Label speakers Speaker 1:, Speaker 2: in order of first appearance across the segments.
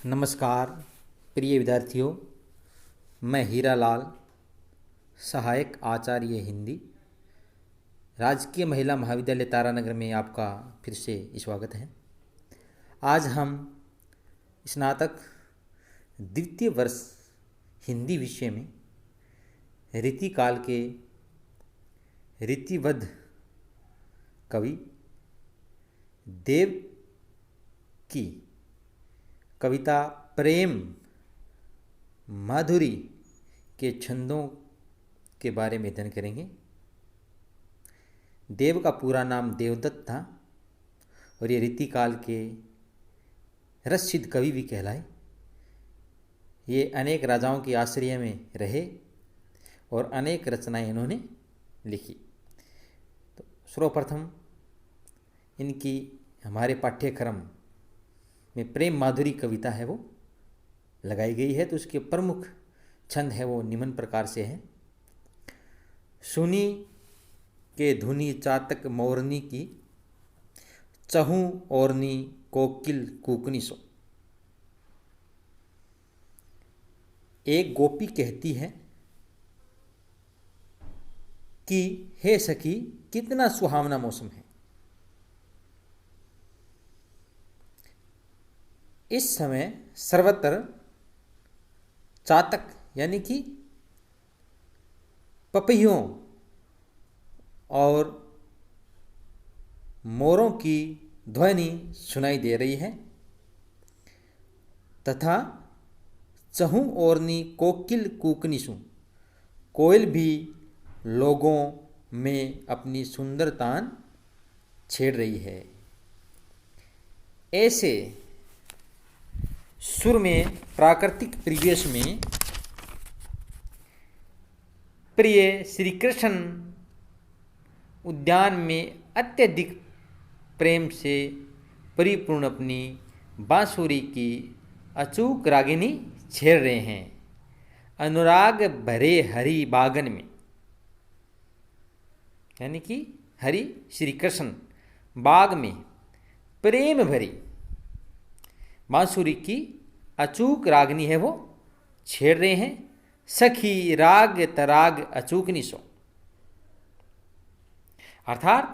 Speaker 1: नमस्कार प्रिय विद्यार्थियों, मैं हीरालाल, सहायक आचार्य हिंदी, राजकीय महिला महाविद्यालय तारानगर में आपका फिर से स्वागत है। आज हम स्नातक द्वितीय वर्ष हिंदी विषय में रीतिकाल के रीतिबद्ध कवि देव की कविता प्रेम माधुरी के छंदों के बारे में अध्ययन करेंगे। देव का पूरा नाम देवदत्त था और ये रीतिकाल के रससिद्ध कवि भी कहलाए। ये अनेक राजाओं के आश्रय में रहे और अनेक रचनाएं इन्होंने लिखी। तो सर्वप्रथम इनकी हमारे पाठ्यक्रम में प्रेम माधुरी कविता है वो लगाई गई है। तो उसके प्रमुख छंद है वो निम्न प्रकार से हैं। सुनी के धुनी चातक मोरनी की, चहूँ ओरनी कोकिल कूकनी सो। एक गोपी कहती है कि हे सखी, कितना सुहावना मौसम है। इस समय सर्वत्र चातक यानी कि पपहियों और मोरों की ध्वनि सुनाई दे रही है तथा चहूँ ओरनी कोकिल कूकनिसु, कोयल भी लोगों में अपनी सुंदरतान छेड़ रही है। ऐसे सुर में प्राकृतिक परिवेश में प्रिय श्री कृष्ण उद्यान में अत्यधिक प्रेम से परिपूर्ण अपनी बांसुरी की अचूक रागिनी छेड़ रहे हैं। अनुराग भरे हरि बागन में, यानी कि हरि श्री कृष्ण बाग में प्रेम भरी बांसुरी की अचूक रागनी है वो छेड़ रहे हैं। सखी राग तराग अचूकनी सो, अर्थात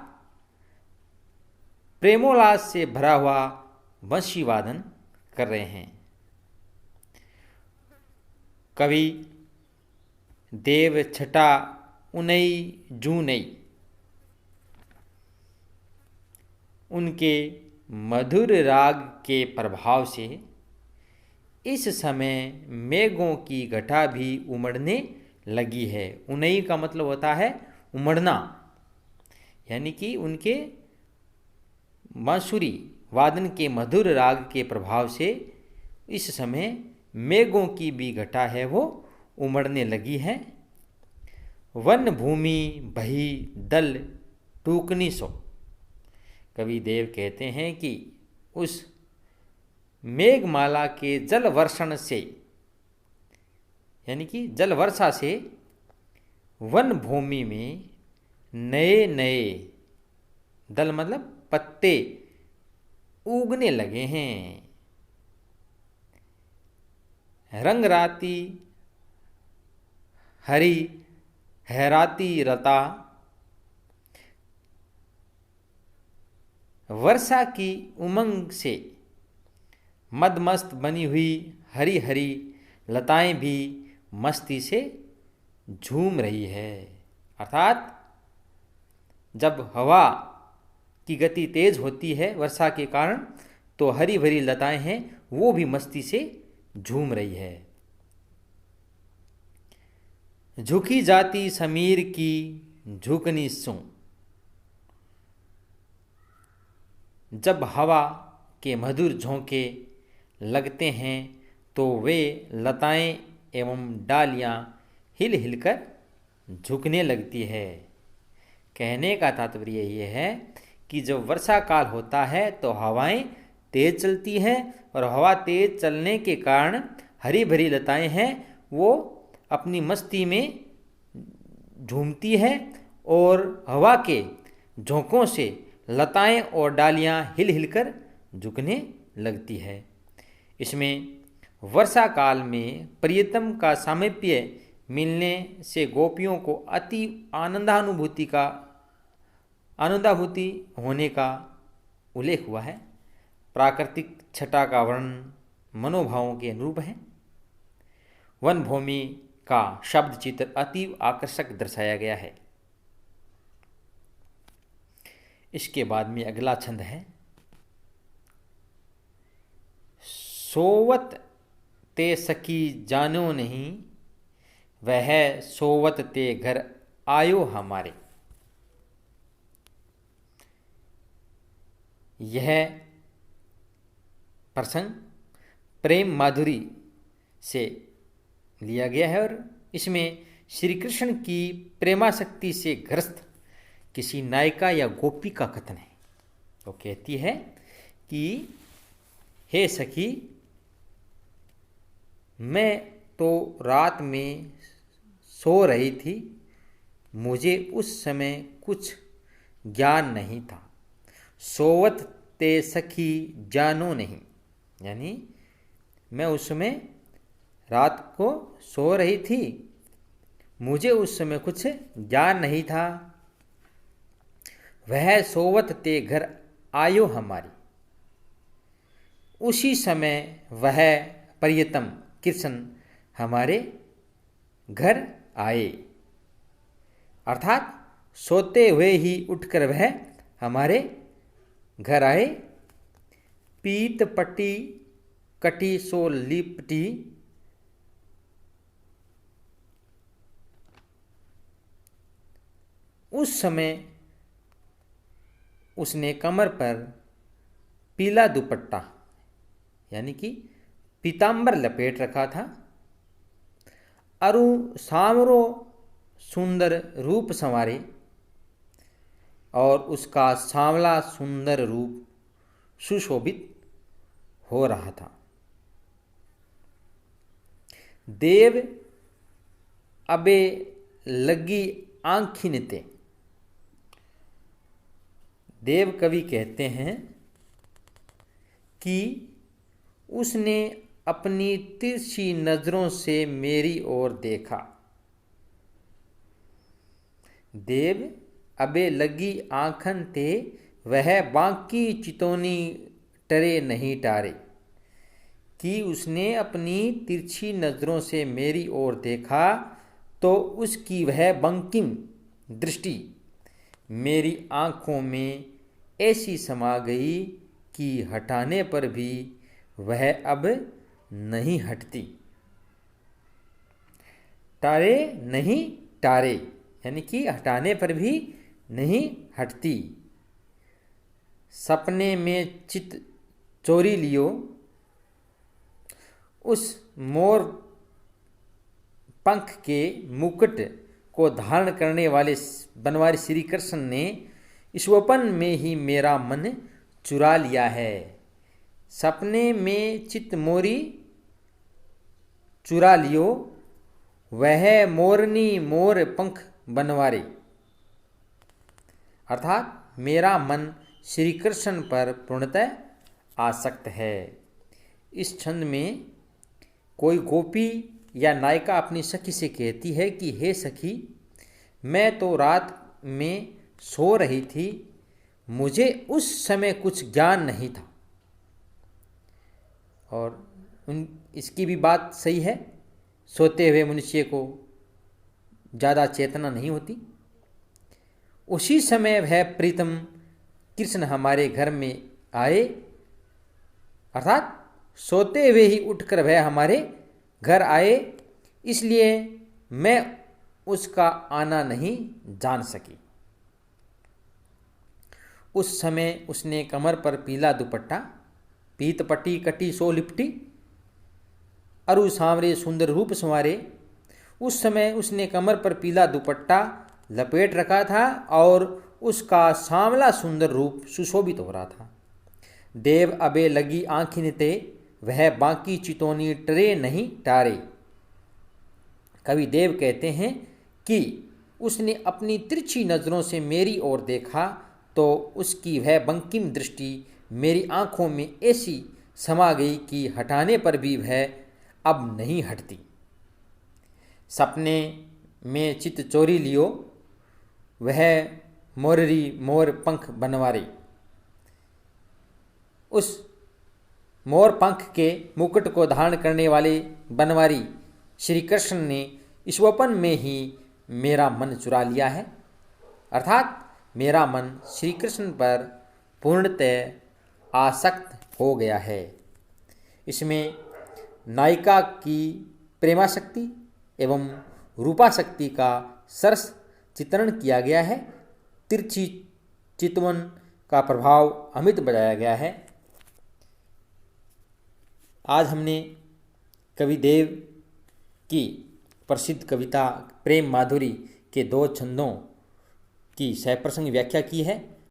Speaker 1: प्रेमोल्लास से भरा हुआ वंशी वादन कर रहे हैं। कवि देव छटा उनई जूनई, उनके मधुर राग के प्रभाव से इस समय मेघों की घटा भी उमड़ने लगी है। उनई का मतलब होता है उमड़ना, यानी कि उनके बांसुरी वादन के मधुर राग के प्रभाव से इस समय मेघों की भी घटा है वो उमड़ने लगी है। वन भूमि बही दल टूकनी सो, कवि देव कहते हैं कि उस मेघमाला के जल वर्षण से, यानी कि जल वर्षा से वन भूमि में नए नए दल मतलब पत्ते उगने लगे हैं। रंगराती हरी हैराती रता, वर्षा की उमंग से मदमस्त बनी हुई हरी हरी लताएं भी मस्ती से झूम रही है। अर्थात जब हवा की गति तेज होती है वर्षा के कारण, तो हरी भरी लताएं हैं वो भी मस्ती से झूम रही है। झुकी जाती समीर की झुकनी सो, जब हवा के मधुर झोंके लगते हैं तो वे लताएं एवं डालियां हिल हिलकर झुकने लगती है। कहने का तात्पर्य ये है कि जब वर्षा काल होता है तो हवाएं तेज चलती हैं और हवा तेज चलने के कारण हरी भरी लताएं हैं वो अपनी मस्ती में झूमती है और हवा के झोंकों से लताएं और डालियां हिल हिलकर झुकने लगती है। इसमें वर्षा काल में प्रियतम का सामीप्य मिलने से गोपियों को अति आनंदानुभूति होने का उल्लेख हुआ है। प्राकृतिक छटा का वर्णन मनोभावों के अनुरूप है। वन भूमि का शब्द चित्र अति आकर्षक दर्शाया गया है। इसके बाद में अगला छंद है, सोवत ते सखी जानो नहीं, वह सोवत ते घर आयो हमारे। यह प्रसंग प्रेम माधुरी से लिया गया है और इसमें श्री कृष्ण की प्रेमासक्ति से ग्रस्त किसी नायिका या गोपी का कथन है। वो कहती है कि हे सखी, मैं तो रात में सो रही थी, मुझे उस समय कुछ ज्ञान नहीं था। सोवत ते सखी जानो नहीं, यानी मैं उस समय रात को सो रही थी, मुझे उस समय कुछ ज्ञान नहीं था। वह सोवत ते घर आयो हमारी, उसी समय वह प्रियतम कृष्ण हमारे घर आए। अर्थात सोते हुए ही उठकर वह हमारे घर आए। पीत पट्टी कटी सो लिपटी, उस समय उसने कमर पर पीला दुपट्टा यानी कि पीतांबर लपेट रखा था। अरु सामरो सुंदर रूप संवारे, और उसका सांवला सुंदर रूप सुशोभित हो रहा था। देव अबे लगी आँखिन ते, देव कवि कहते हैं कि उसने अपनी तिरछी नजरों से मेरी ओर देखा। देव अबे लगी आँखन ते, वह बांकी चितौनी टरे नहीं टारे, कि उसने अपनी तिरछी नजरों से मेरी ओर देखा तो उसकी वह बंकिम दृष्टि मेरी आँखों में ऐसी समा गई कि हटाने पर भी वह अब नहीं हटती। टारे नहीं टारे, यानी कि हटाने पर भी नहीं हटती। सपने में चित चोरी लियो, उस मोर पंख के मुकुट को धारण करने वाले बनवारी श्री कृष्ण ने स्वपन में ही मेरा मन चुरा लिया है। सपने में चित मोरी चुरा लियो, वह मोरनी मोर पंख बनवारे। अर्थात मेरा मन श्री कृष्ण पर पूर्णतः आसक्त है। इस छंद में कोई गोपी या नायिका अपनी सखी से कहती है कि हे सखी, मैं तो रात में सो रही थी, मुझे उस समय कुछ ज्ञान नहीं था। और इसकी भी बात सही है, सोते हुए मनुष्य को ज़्यादा चेतना नहीं होती। उसी समय वह प्रीतम कृष्ण हमारे घर में आए, अर्थात सोते हुए ही उठकर वह हमारे घर आए, इसलिए मैं उसका आना नहीं जान सकी। उस समय उसने कमर पर पीला दुपट्टा, पीत पट्टी कटी सो लिपटी, अरु सांवरे सुंदर रूप संवारे। उस समय उसने कमर पर पीला दुपट्टा लपेट रखा था और उसका सांवला सुंदर रूप सुशोभित हो रहा था। देव अबे लगी आँखिन ते, वह बाकी चितौनी टरे नहीं टारे। कवि देव कहते हैं कि उसने अपनी तिरछी नज़रों से मेरी ओर देखा तो उसकी वह बंकिम दृष्टि मेरी आँखों में ऐसी समा गई कि हटाने पर भी वह अब नहीं हटती। सपने में चित चोरी लियो, वह मोररी मोर पंख बनवारी। उस मोर पंख के मुकुट को धारण करने वाले बनवारी श्री कृष्ण ने स्वपन में ही मेरा मन चुरा लिया है, अर्थात मेरा मन श्री कृष्ण पर पूर्णतः आसक्त हो गया है। इसमें नायिका की प्रेमाशक्ति एवं रूपाशक्ति का सरस चित्रण किया गया है। तिरछी चितवन का प्रभाव अमित बताया गया है। आज हमने कवि देव की प्रसिद्ध कविता प्रेम माधुरी के 2 छंदों की सप्रसंग व्याख्या की है।